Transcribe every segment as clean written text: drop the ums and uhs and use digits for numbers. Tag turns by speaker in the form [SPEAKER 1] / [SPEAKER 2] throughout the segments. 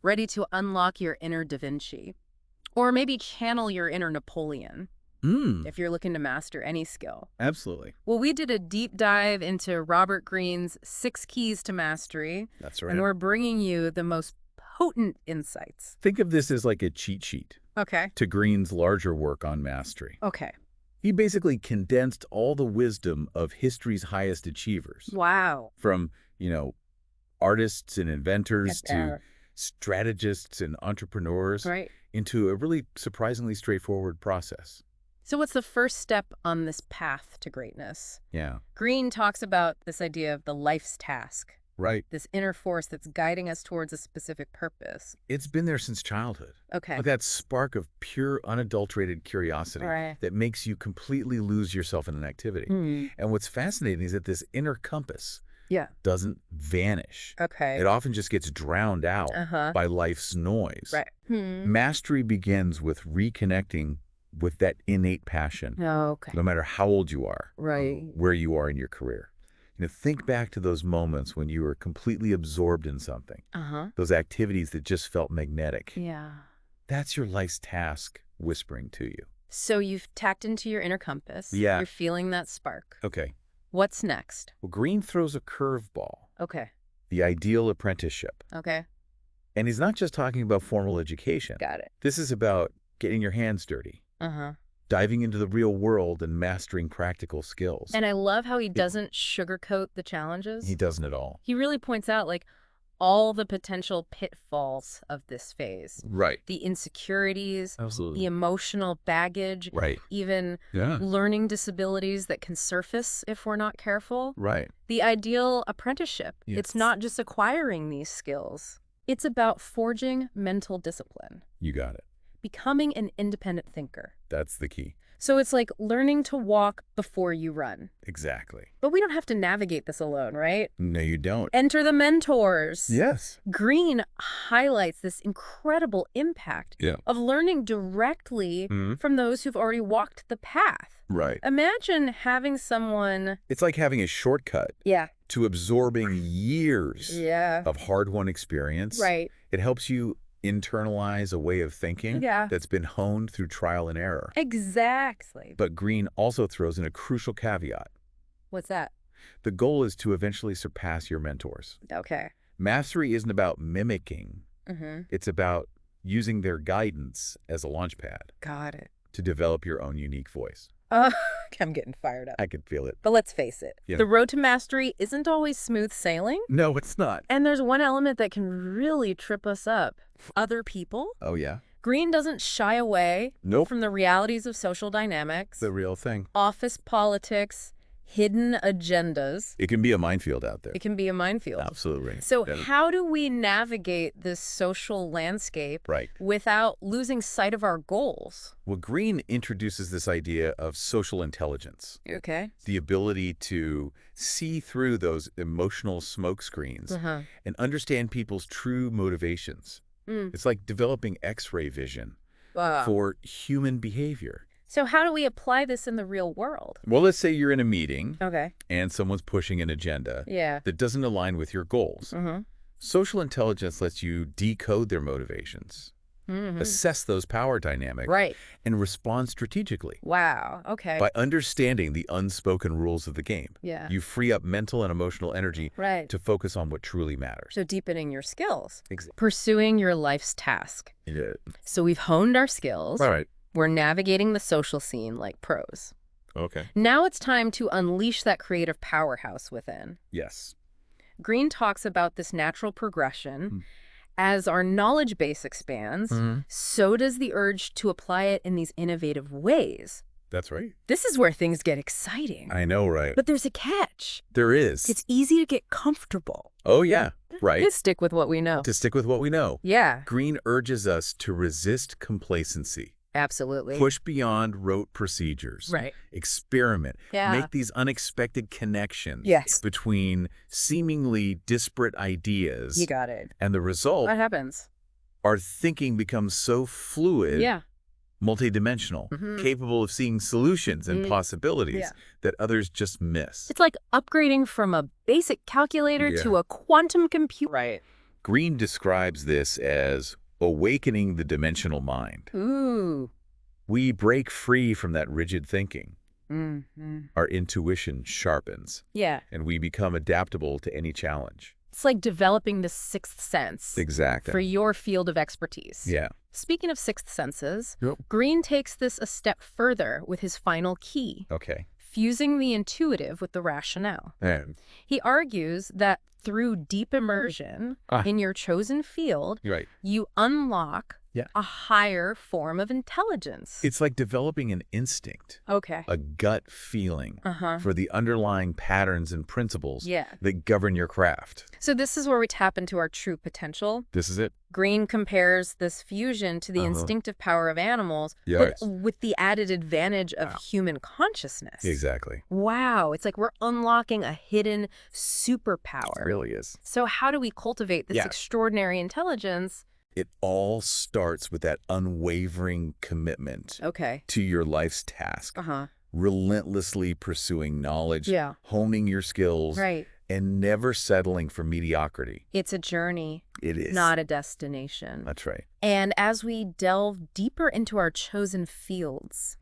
[SPEAKER 1] ready to unlock your inner Da Vinci. Or maybe channel your inner Napoleon, if you're looking to master any skill.
[SPEAKER 2] Absolutely.
[SPEAKER 1] Well, we did a deep dive into Robert Greene's 6 Keys to Mastery.
[SPEAKER 2] That's right.
[SPEAKER 1] And we're bringing you the most potent insights.
[SPEAKER 2] Think of this as like a cheat sheet
[SPEAKER 1] Okay.
[SPEAKER 2] to Greene's larger work on mastery.
[SPEAKER 1] Okay.
[SPEAKER 2] He basically condensed all the wisdom of history's highest achievers.
[SPEAKER 1] Wow.
[SPEAKER 2] From, artists and inventors to strategists and entrepreneurs into a really surprisingly straightforward process.
[SPEAKER 1] So what's the first step on this path to greatness?
[SPEAKER 2] Yeah.
[SPEAKER 1] Greene talks about this idea of the life's task.
[SPEAKER 2] Right.
[SPEAKER 1] This inner force that's guiding us towards a specific purpose.
[SPEAKER 2] It's been there since childhood.
[SPEAKER 1] Okay.
[SPEAKER 2] Like that spark of pure, unadulterated curiosity that makes you completely lose yourself in an activity. And what's fascinating is that this inner compass doesn't vanish.
[SPEAKER 1] Okay.
[SPEAKER 2] It often just gets drowned out by life's noise.
[SPEAKER 1] Right.
[SPEAKER 2] Mastery begins with reconnecting with that innate passion.
[SPEAKER 1] Okay.
[SPEAKER 2] No matter how old you are.
[SPEAKER 1] Right.
[SPEAKER 2] Where you are in your career. Think back to those moments when you were completely absorbed in something. Those activities that just felt magnetic.
[SPEAKER 1] Yeah.
[SPEAKER 2] That's your life's task whispering to you.
[SPEAKER 1] So you've tapped into your inner compass.
[SPEAKER 2] Yeah.
[SPEAKER 1] You're feeling that spark.
[SPEAKER 2] Okay.
[SPEAKER 1] What's next?
[SPEAKER 2] Well, Greene throws a curveball.
[SPEAKER 1] Okay.
[SPEAKER 2] The ideal apprenticeship.
[SPEAKER 1] Okay.
[SPEAKER 2] And he's not just talking about formal education.
[SPEAKER 1] Got it.
[SPEAKER 2] This is about getting your hands dirty. Diving into the real world and mastering practical skills.
[SPEAKER 1] And I love how he doesn't sugarcoat the challenges.
[SPEAKER 2] He doesn't at all.
[SPEAKER 1] He really points out, all the potential pitfalls of this phase.
[SPEAKER 2] Right.
[SPEAKER 1] The insecurities.
[SPEAKER 2] Absolutely.
[SPEAKER 1] The emotional baggage.
[SPEAKER 2] Right.
[SPEAKER 1] Even learning disabilities that can surface if we're not careful.
[SPEAKER 2] Right.
[SPEAKER 1] The ideal apprenticeship.
[SPEAKER 2] Yes.
[SPEAKER 1] It's not just acquiring these skills. It's about forging mental discipline.
[SPEAKER 2] You got it.
[SPEAKER 1] Becoming an independent thinker.
[SPEAKER 2] That's the key.
[SPEAKER 1] So it's like learning to walk before you run.
[SPEAKER 2] Exactly.
[SPEAKER 1] But we don't have to navigate this alone, right?
[SPEAKER 2] No, you don't.
[SPEAKER 1] Enter the mentors.
[SPEAKER 2] Yes.
[SPEAKER 1] Greene highlights this incredible impact of learning directly from those who've already walked the path.
[SPEAKER 2] Right.
[SPEAKER 1] Imagine having someone...
[SPEAKER 2] It's like having a shortcut to absorbing years of hard-won experience.
[SPEAKER 1] Right.
[SPEAKER 2] It helps you internalize a way of thinking that's been honed through trial and error.
[SPEAKER 1] Exactly.
[SPEAKER 2] But Greene also throws in a crucial caveat.
[SPEAKER 1] What's that?
[SPEAKER 2] The goal is to eventually surpass your mentors.
[SPEAKER 1] Okay.
[SPEAKER 2] Mastery isn't about mimicking. It's about using their guidance as a launchpad.
[SPEAKER 1] Got it.
[SPEAKER 2] To develop your own unique voice.
[SPEAKER 1] I'm getting fired up.
[SPEAKER 2] I can feel it.
[SPEAKER 1] But let's face it, the road to mastery isn't always smooth sailing.
[SPEAKER 2] No, it's not.
[SPEAKER 1] And there's one element that can really trip us up. Other people.
[SPEAKER 2] Oh, yeah?
[SPEAKER 1] Greene doesn't shy away from the realities of social dynamics.
[SPEAKER 2] The real thing.
[SPEAKER 1] Office politics, hidden agendas.
[SPEAKER 2] It can be a minefield out there.
[SPEAKER 1] It can be a minefield.
[SPEAKER 2] Absolutely.
[SPEAKER 1] So how do we navigate this social landscape without losing sight of our goals?
[SPEAKER 2] Well, Greene introduces this idea of social intelligence.
[SPEAKER 1] Okay.
[SPEAKER 2] The ability to see through those emotional smoke screens and understand people's true motivations. It's like developing X-ray vision for human behavior.
[SPEAKER 1] So how do we apply this in the real world?
[SPEAKER 2] Well, let's say you're in a meeting
[SPEAKER 1] and
[SPEAKER 2] someone's pushing an agenda that doesn't align with your goals. Social intelligence lets you decode their motivations, assess those power dynamics, and respond strategically.
[SPEAKER 1] Wow, okay.
[SPEAKER 2] By understanding the unspoken rules of the game, you free up mental and emotional energy to focus on what truly matters.
[SPEAKER 1] So deepening your skills.
[SPEAKER 2] Exactly.
[SPEAKER 1] Pursuing your life's task.
[SPEAKER 2] Yeah.
[SPEAKER 1] So we've honed our skills.
[SPEAKER 2] All right.
[SPEAKER 1] We're navigating the social scene like pros.
[SPEAKER 2] Okay.
[SPEAKER 1] Now it's time to unleash that creative powerhouse within.
[SPEAKER 2] Yes.
[SPEAKER 1] Greene talks about this natural progression. As our knowledge base expands, so does the urge to apply it in these innovative ways.
[SPEAKER 2] That's right.
[SPEAKER 1] This is where things get exciting.
[SPEAKER 2] I know, right?
[SPEAKER 1] But there's a catch.
[SPEAKER 2] There is.
[SPEAKER 1] It's easy to get comfortable.
[SPEAKER 2] Oh, yeah. Right.
[SPEAKER 1] To stick with what we know.
[SPEAKER 2] To stick with what we know.
[SPEAKER 1] Yeah.
[SPEAKER 2] Greene urges us to resist complacency.
[SPEAKER 1] Absolutely.
[SPEAKER 2] Push beyond rote procedures.
[SPEAKER 1] Right.
[SPEAKER 2] Experiment.
[SPEAKER 1] Yeah.
[SPEAKER 2] Make these unexpected connections between seemingly disparate ideas.
[SPEAKER 1] You got it.
[SPEAKER 2] And the result,
[SPEAKER 1] what happens?
[SPEAKER 2] Our thinking becomes so fluid, multidimensional, capable of seeing solutions and possibilities that others just miss.
[SPEAKER 1] It's like upgrading from a basic calculator to a quantum computer. Right.
[SPEAKER 2] Green describes this as awakening the dimensional mind.
[SPEAKER 1] Ooh.
[SPEAKER 2] We break free from that rigid thinking.
[SPEAKER 1] Mm-hmm.
[SPEAKER 2] Our intuition sharpens.
[SPEAKER 1] Yeah.
[SPEAKER 2] And we become adaptable to any challenge.
[SPEAKER 1] It's like developing the sixth sense.
[SPEAKER 2] Exactly.
[SPEAKER 1] For your field of expertise.
[SPEAKER 2] Yeah.
[SPEAKER 1] Speaking of sixth senses,
[SPEAKER 2] Yep.
[SPEAKER 1] Green takes this a step further with his final key.
[SPEAKER 2] Okay.
[SPEAKER 1] Fusing the intuitive with the rationale.
[SPEAKER 2] And
[SPEAKER 1] He argues that through deep immersion in your chosen field,
[SPEAKER 2] right.
[SPEAKER 1] you unlock a higher form of intelligence.
[SPEAKER 2] It's like developing an instinct,
[SPEAKER 1] Okay.
[SPEAKER 2] a gut feeling for the underlying patterns and principles that govern your craft.
[SPEAKER 1] So this is where we tap into our true potential.
[SPEAKER 2] This is it.
[SPEAKER 1] Green compares this fusion to the instinctive power of animals, but with the added advantage of human consciousness.
[SPEAKER 2] Exactly.
[SPEAKER 1] Wow. It's like we're unlocking a hidden superpower.
[SPEAKER 2] It really is.
[SPEAKER 1] So how do we cultivate this extraordinary intelligence?
[SPEAKER 2] It all starts with that unwavering commitment to your life's task. Relentlessly pursuing knowledge, honing your skills, and never settling for mediocrity.
[SPEAKER 1] It's a journey.
[SPEAKER 2] It is.
[SPEAKER 1] Not a destination.
[SPEAKER 2] That's right.
[SPEAKER 1] And as we delve deeper into our chosen fields,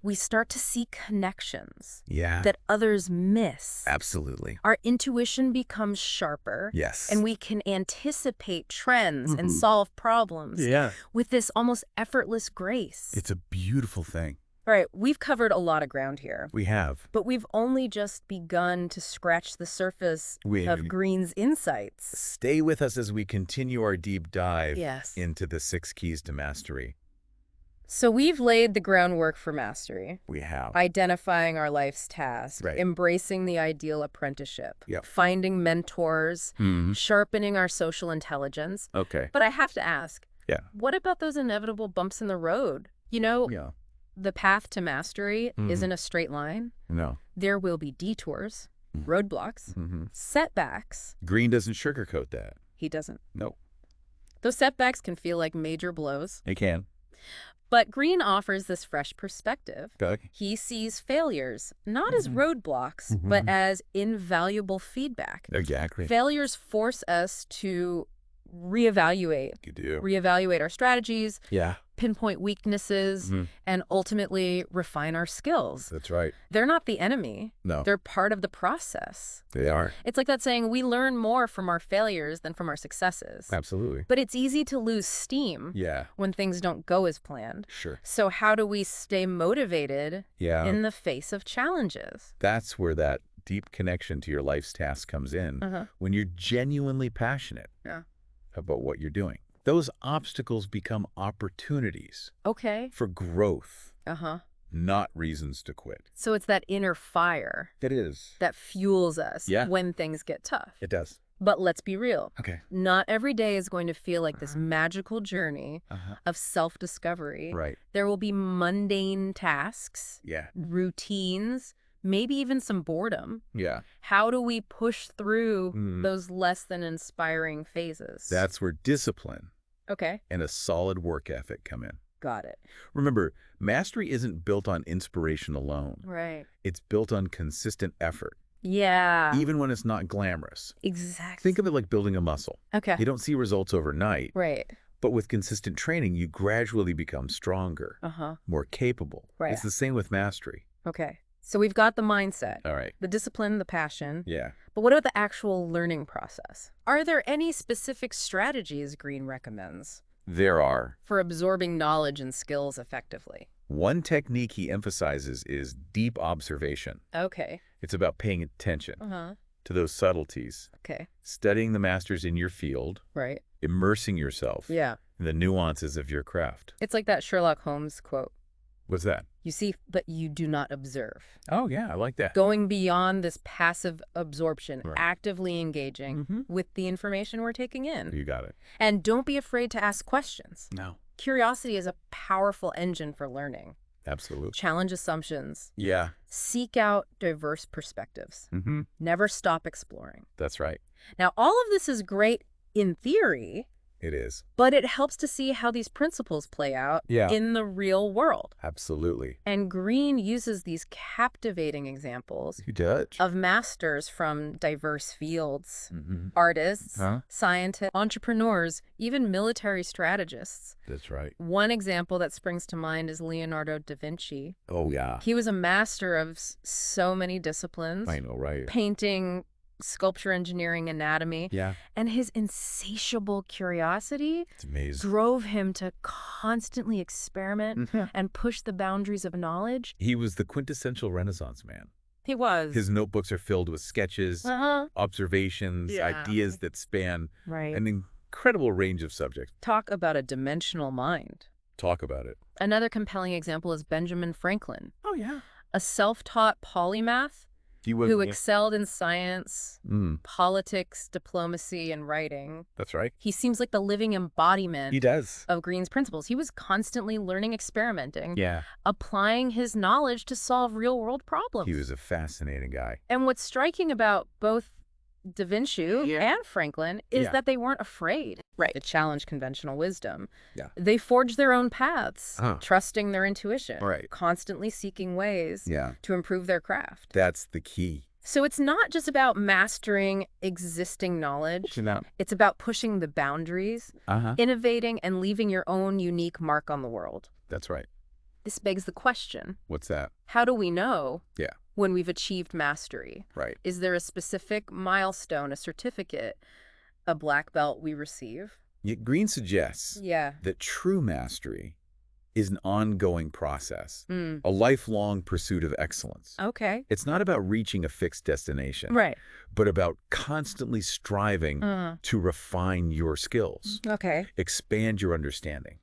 [SPEAKER 1] we start to see connections that others miss.
[SPEAKER 2] Absolutely.
[SPEAKER 1] Our intuition becomes sharper.
[SPEAKER 2] Yes.
[SPEAKER 1] And we can anticipate trends and solve problems with this almost effortless grace.
[SPEAKER 2] It's a beautiful thing.
[SPEAKER 1] All right, we've covered a lot of ground here.
[SPEAKER 2] We have.
[SPEAKER 1] But we've only just begun to scratch the surface of Green's insights.
[SPEAKER 2] Stay with us as we continue our deep dive into the 6 keys to mastery.
[SPEAKER 1] So we've laid the groundwork for mastery.
[SPEAKER 2] We have.
[SPEAKER 1] Identifying our life's task, embracing the ideal apprenticeship, finding mentors, sharpening our social intelligence.
[SPEAKER 2] Okay.
[SPEAKER 1] But I have to ask, what about those inevitable bumps in the road? You know, the path to mastery isn't a straight line.
[SPEAKER 2] No.
[SPEAKER 1] There will be detours, roadblocks, setbacks.
[SPEAKER 2] Green doesn't sugarcoat that.
[SPEAKER 1] He doesn't.
[SPEAKER 2] No.
[SPEAKER 1] Those setbacks can feel like major blows.
[SPEAKER 2] They can.
[SPEAKER 1] But Green offers this fresh perspective.
[SPEAKER 2] Okay.
[SPEAKER 1] He sees failures not as roadblocks, but as invaluable feedback.
[SPEAKER 2] Exactly.
[SPEAKER 1] Failures force us to reevaluate.
[SPEAKER 2] You do.
[SPEAKER 1] Reevaluate our strategies.
[SPEAKER 2] Yeah.
[SPEAKER 1] Pinpoint weaknesses, and ultimately refine our skills.
[SPEAKER 2] That's right.
[SPEAKER 1] They're not the enemy.
[SPEAKER 2] No.
[SPEAKER 1] They're part of the process.
[SPEAKER 2] They are.
[SPEAKER 1] It's like that saying, we learn more from our failures than from our successes.
[SPEAKER 2] Absolutely.
[SPEAKER 1] But it's easy to lose steam when things don't go as planned.
[SPEAKER 2] Sure.
[SPEAKER 1] So how do we stay motivated in the face of challenges?
[SPEAKER 2] That's where that deep connection to your life's task comes in, when you're genuinely passionate about what you're doing. Those obstacles become opportunities for growth, not reasons to quit.
[SPEAKER 1] So it's that inner fire
[SPEAKER 2] It is.
[SPEAKER 1] that fuels us when things get tough.
[SPEAKER 2] It does.
[SPEAKER 1] But let's be real.
[SPEAKER 2] Okay.
[SPEAKER 1] Not every day is going to feel like this magical journey of self-discovery.
[SPEAKER 2] Right.
[SPEAKER 1] There will be mundane tasks, routines, maybe even some boredom.
[SPEAKER 2] Yeah.
[SPEAKER 1] How do we push through those less than inspiring phases?
[SPEAKER 2] That's where discipline
[SPEAKER 1] okay.
[SPEAKER 2] and a solid work ethic come in.
[SPEAKER 1] Got it.
[SPEAKER 2] Remember, mastery isn't built on inspiration alone.
[SPEAKER 1] Right.
[SPEAKER 2] It's built on consistent effort.
[SPEAKER 1] Yeah.
[SPEAKER 2] Even when it's not glamorous.
[SPEAKER 1] Exactly.
[SPEAKER 2] Think of it like building a muscle.
[SPEAKER 1] Okay.
[SPEAKER 2] You don't see results overnight.
[SPEAKER 1] Right.
[SPEAKER 2] But with consistent training, you gradually become stronger, more capable.
[SPEAKER 1] Right.
[SPEAKER 2] It's the same with mastery.
[SPEAKER 1] Okay. So we've got the mindset,
[SPEAKER 2] All right.
[SPEAKER 1] the discipline, the passion.
[SPEAKER 2] Yeah.
[SPEAKER 1] But what about the actual learning process? Are there any specific strategies Green recommends
[SPEAKER 2] There are.
[SPEAKER 1] for absorbing knowledge and skills effectively?
[SPEAKER 2] One technique he emphasizes is deep observation.
[SPEAKER 1] Okay.
[SPEAKER 2] It's about paying attention to those subtleties,
[SPEAKER 1] Okay.
[SPEAKER 2] studying the masters in your field,
[SPEAKER 1] Right.
[SPEAKER 2] immersing yourself
[SPEAKER 1] Yeah.
[SPEAKER 2] in the nuances of your craft.
[SPEAKER 1] It's like that Sherlock Holmes quote.
[SPEAKER 2] What's that?
[SPEAKER 1] You see, but you do not observe.
[SPEAKER 2] Oh, yeah, I like that.
[SPEAKER 1] Going beyond this passive absorption,
[SPEAKER 2] Right.
[SPEAKER 1] actively engaging with the information we're taking in.
[SPEAKER 2] You got it.
[SPEAKER 1] And don't be afraid to ask questions.
[SPEAKER 2] No.
[SPEAKER 1] Curiosity is a powerful engine for learning.
[SPEAKER 2] Absolutely.
[SPEAKER 1] Challenge assumptions.
[SPEAKER 2] Yeah.
[SPEAKER 1] Seek out diverse perspectives. Never stop exploring.
[SPEAKER 2] That's right.
[SPEAKER 1] Now, all of this is great in theory,
[SPEAKER 2] It is.
[SPEAKER 1] But it helps to see how these principles play out in the real world.
[SPEAKER 2] Absolutely.
[SPEAKER 1] And Green uses these captivating examples of masters from diverse fields, artists, scientists, entrepreneurs, even military strategists.
[SPEAKER 2] That's right.
[SPEAKER 1] One example that springs to mind is Leonardo da Vinci.
[SPEAKER 2] Oh, yeah.
[SPEAKER 1] He was a master of so many disciplines.
[SPEAKER 2] I know, right?
[SPEAKER 1] Painting, sculpture, engineering, anatomy.
[SPEAKER 2] Yeah.
[SPEAKER 1] And his insatiable curiosity drove him to constantly experiment and push the boundaries of knowledge.
[SPEAKER 2] He was the quintessential Renaissance man.
[SPEAKER 1] He was.
[SPEAKER 2] His notebooks are filled with sketches, observations, ideas that span an incredible range of subjects.
[SPEAKER 1] Talk about a dimensional mind.
[SPEAKER 2] Talk about it.
[SPEAKER 1] Another compelling example is Benjamin Franklin.
[SPEAKER 2] Oh, yeah.
[SPEAKER 1] A self-taught polymath who excelled in science, politics, diplomacy, and writing.
[SPEAKER 2] That's right.
[SPEAKER 1] He seems like the living embodiment
[SPEAKER 2] of
[SPEAKER 1] Green's principles. He was constantly learning, experimenting, applying his knowledge to solve real-world problems.
[SPEAKER 2] He was a fascinating guy.
[SPEAKER 1] And what's striking about both Da Vinci and Franklin is that they weren't afraid to challenge conventional wisdom. They forged their own paths, trusting their intuition, constantly seeking ways to improve their craft.
[SPEAKER 2] That's the key.
[SPEAKER 1] So it's not just about mastering existing knowledge. It's about pushing the boundaries, innovating, and leaving your own unique mark on the world.
[SPEAKER 2] That's right.
[SPEAKER 1] This begs the question.
[SPEAKER 2] What's that?
[SPEAKER 1] How do we know when we've achieved mastery?
[SPEAKER 2] Right.
[SPEAKER 1] Is there a specific milestone, a certificate, a black belt we receive?
[SPEAKER 2] Green suggests that true mastery is an ongoing process, a lifelong pursuit of excellence.
[SPEAKER 1] Okay.
[SPEAKER 2] It's not about reaching a fixed destination, but about constantly striving to refine your skills, expand your understanding.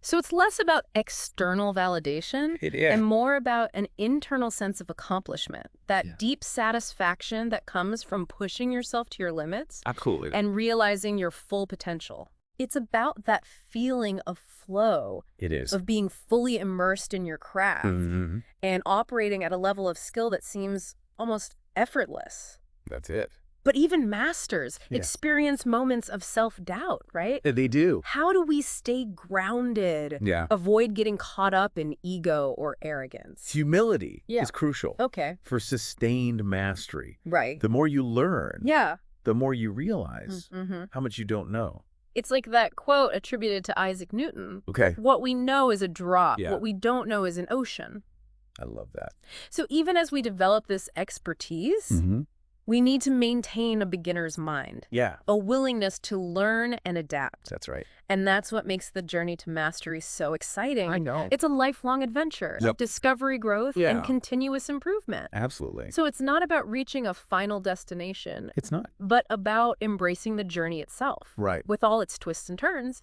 [SPEAKER 1] So it's less about external validation and more about an internal sense of accomplishment, that deep satisfaction that comes from pushing yourself to your limits and realizing your full potential. It's about that feeling of flow, of being fully immersed in your craft and operating at a level of skill that seems almost effortless.
[SPEAKER 2] That's it.
[SPEAKER 1] But even masters experience moments of self-doubt, right?
[SPEAKER 2] They do.
[SPEAKER 1] How do we stay grounded, avoid getting caught up in ego or arrogance?
[SPEAKER 2] Humility is crucial for sustained mastery.
[SPEAKER 1] Right.
[SPEAKER 2] The more you learn, the more you realize how much you don't know.
[SPEAKER 1] It's like that quote attributed to Isaac Newton. What we know is a drop. What we don't know is an ocean.
[SPEAKER 2] I love that.
[SPEAKER 1] So even as we develop this expertise, we need to maintain a beginner's mind. A willingness to learn and adapt.
[SPEAKER 2] That's right.
[SPEAKER 1] And that's what makes the journey to mastery so exciting.
[SPEAKER 2] I know.
[SPEAKER 1] It's a lifelong adventure of discovery, growth, and continuous improvement.
[SPEAKER 2] Absolutely.
[SPEAKER 1] So it's not about reaching a final destination.
[SPEAKER 2] It's not.
[SPEAKER 1] But about embracing the journey itself.
[SPEAKER 2] Right.
[SPEAKER 1] With all its twists and turns.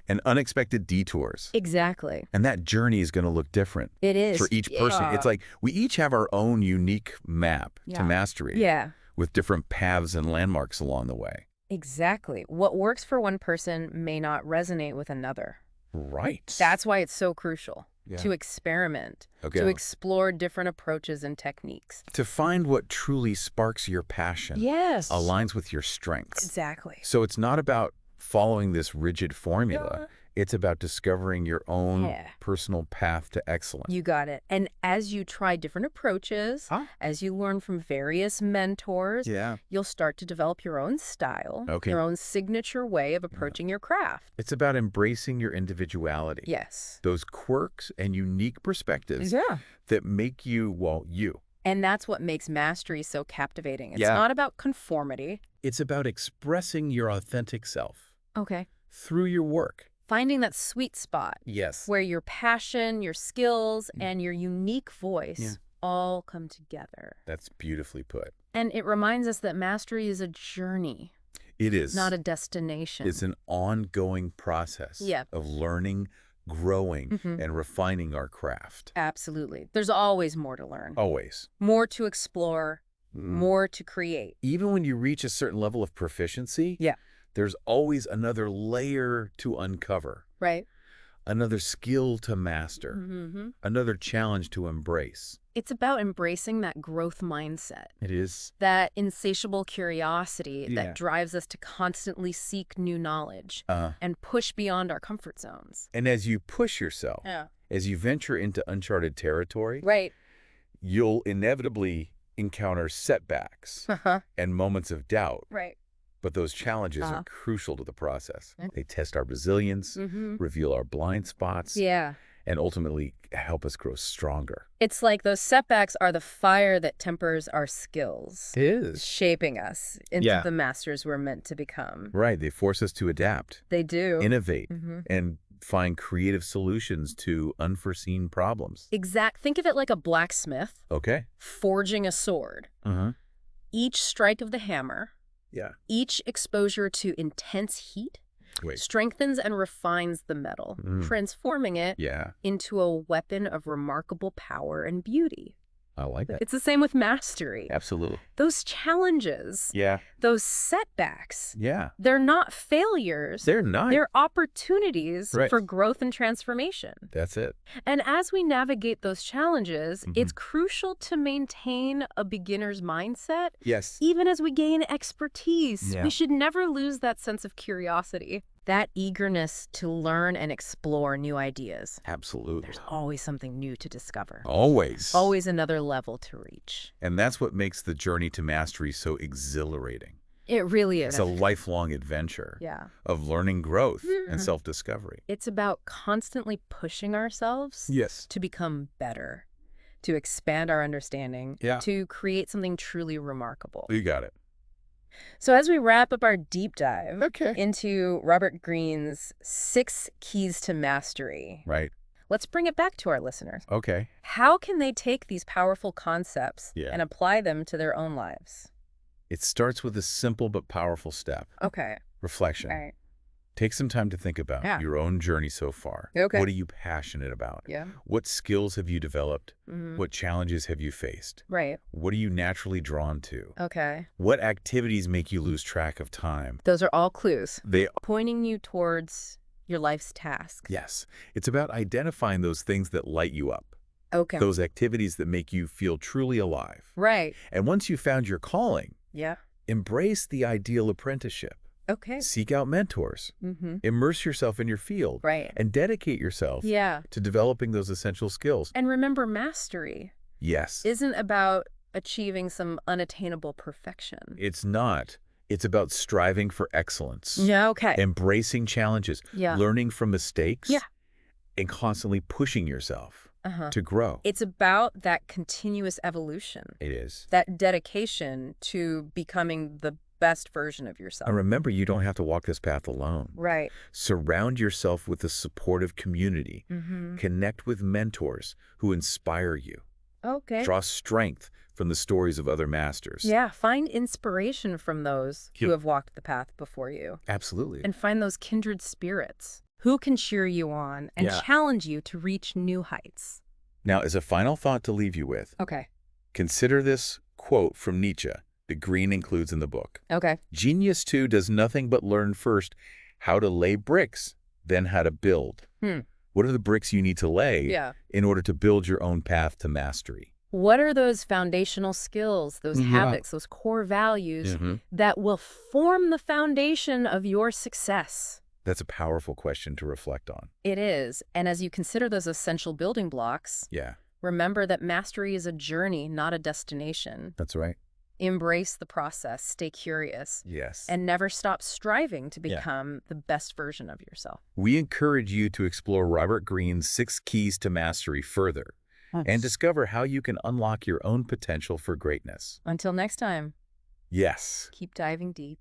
[SPEAKER 2] And unexpected detours.
[SPEAKER 1] Exactly.
[SPEAKER 2] And that journey is going to look different.
[SPEAKER 1] It is.
[SPEAKER 2] For each person. It's like we each have our own unique map to mastery. With different paths and landmarks along the way.
[SPEAKER 1] Exactly. What works for one person may not resonate with another.
[SPEAKER 2] Right.
[SPEAKER 1] That's why it's so crucial to experiment, to explore different approaches and techniques.
[SPEAKER 2] To find what truly sparks your passion. Aligns with your strengths.
[SPEAKER 1] Exactly.
[SPEAKER 2] So it's not about following this rigid formula. It's about discovering your own personal path to excellence.
[SPEAKER 1] You got it. And as you try different approaches, as you learn from various mentors, you'll start to develop your own style, your own signature way of approaching your craft.
[SPEAKER 2] It's about embracing your individuality. Those quirks and unique perspectives that make you, well, you.
[SPEAKER 1] And that's what makes mastery so captivating. It's not about conformity.
[SPEAKER 2] It's about expressing your authentic self. Through your work.
[SPEAKER 1] Finding that sweet spot where your passion, your skills, and your unique voice all come together.
[SPEAKER 2] That's beautifully put.
[SPEAKER 1] And it reminds us that mastery is a journey.
[SPEAKER 2] It is.
[SPEAKER 1] Not a destination.
[SPEAKER 2] It's an ongoing process of learning, growing, and refining our craft.
[SPEAKER 1] Absolutely. There's always more to learn.
[SPEAKER 2] Always.
[SPEAKER 1] More to explore, more to create.
[SPEAKER 2] Even when you reach a certain level of proficiency, there's always another layer to uncover.
[SPEAKER 1] Right.
[SPEAKER 2] Another skill to master. Another challenge to embrace.
[SPEAKER 1] It's about embracing that growth mindset.
[SPEAKER 2] It is.
[SPEAKER 1] That insatiable curiosity that drives us to constantly seek new knowledge and push beyond our comfort zones.
[SPEAKER 2] And as you push yourself, as you venture into uncharted territory, you'll inevitably encounter setbacks and moments of doubt. But those challenges are crucial to the process. They test our resilience, reveal our blind spots, and ultimately help us grow stronger.
[SPEAKER 1] It's like those setbacks are the fire that tempers our skills.
[SPEAKER 2] It is.
[SPEAKER 1] Shaping us into the masters we're meant to become.
[SPEAKER 2] Right. They force us to adapt.
[SPEAKER 1] They do.
[SPEAKER 2] Innovate. And find creative solutions to unforeseen problems.
[SPEAKER 1] Think of it like a blacksmith. Forging a sword. Each strike of the hammer. Each exposure to intense heat strengthens and refines the metal, transforming it into a weapon of remarkable power and beauty.
[SPEAKER 2] I like that.
[SPEAKER 1] It's the same with mastery.
[SPEAKER 2] Absolutely.
[SPEAKER 1] Those challenges, those setbacks, they're not failures.
[SPEAKER 2] They're not.
[SPEAKER 1] They're opportunities for growth and transformation.
[SPEAKER 2] That's it.
[SPEAKER 1] And as we navigate those challenges, it's crucial to maintain a beginner's mindset. Even as we gain expertise, we should never lose that sense of curiosity. That eagerness to learn and explore new ideas.
[SPEAKER 2] Absolutely.
[SPEAKER 1] There's always something new to discover.
[SPEAKER 2] Always.
[SPEAKER 1] Always another level to reach.
[SPEAKER 2] And that's what makes the journey to mastery so exhilarating.
[SPEAKER 1] It really is.
[SPEAKER 2] It's a lifelong adventure of learning, growth, and self-discovery.
[SPEAKER 1] It's about constantly pushing ourselves to become better, to expand our understanding, to create something truly remarkable.
[SPEAKER 2] You got it.
[SPEAKER 1] So as we wrap up our deep dive into Robert Greene's 6 Keys to Mastery, let's bring it back to our listeners. How can they take these powerful concepts and apply them to their own lives?
[SPEAKER 2] It starts with a simple but powerful step. Reflection. Take some time to think about your own journey so far. What are you passionate about? What skills have you developed? What challenges have you faced? What are you naturally drawn to? What activities make you lose track of time?
[SPEAKER 1] Those are all clues.
[SPEAKER 2] They
[SPEAKER 1] pointing you towards your life's tasks.
[SPEAKER 2] Yes. It's about identifying those things that light you up. Those activities that make you feel truly alive. And once you've found your calling, embrace the ideal apprenticeship. Seek out mentors. Immerse yourself in your field. And dedicate yourself to developing those essential skills.
[SPEAKER 1] And remember, mastery isn't about achieving some unattainable perfection.
[SPEAKER 2] It's not. It's about striving for excellence. Embracing challenges. Learning from mistakes. And constantly pushing yourself to grow.
[SPEAKER 1] It's about that continuous evolution.
[SPEAKER 2] It is.
[SPEAKER 1] That dedication to becoming the best version of yourself.
[SPEAKER 2] And remember, you don't have to walk this path alone. Surround yourself with a supportive community. Connect with mentors who inspire you. Draw strength from the stories of other masters.
[SPEAKER 1] Find inspiration from those who have walked the path before you.
[SPEAKER 2] Absolutely.
[SPEAKER 1] And find those kindred spirits who can cheer you on and challenge you to reach new heights.
[SPEAKER 2] Now, as a final thought to leave you with, consider this quote from Nietzsche that Greene includes in the book. Genius, too, does nothing but learn first how to lay bricks, then how to build. What are the bricks you need to lay in order to build your own path to mastery?
[SPEAKER 1] What are those foundational skills, those habits, those core values that will form the foundation of your success?
[SPEAKER 2] That's a powerful question to reflect on.
[SPEAKER 1] It is. And as you consider those essential building blocks, remember that mastery is a journey, not a destination.
[SPEAKER 2] That's right.
[SPEAKER 1] Embrace the process, stay curious, and never stop striving to become the best version of yourself.
[SPEAKER 2] We encourage you to explore Robert Greene's 6 Keys to Mastery further and discover how you can unlock your own potential for greatness.
[SPEAKER 1] Until next time.
[SPEAKER 2] Yes.
[SPEAKER 1] Keep diving deep.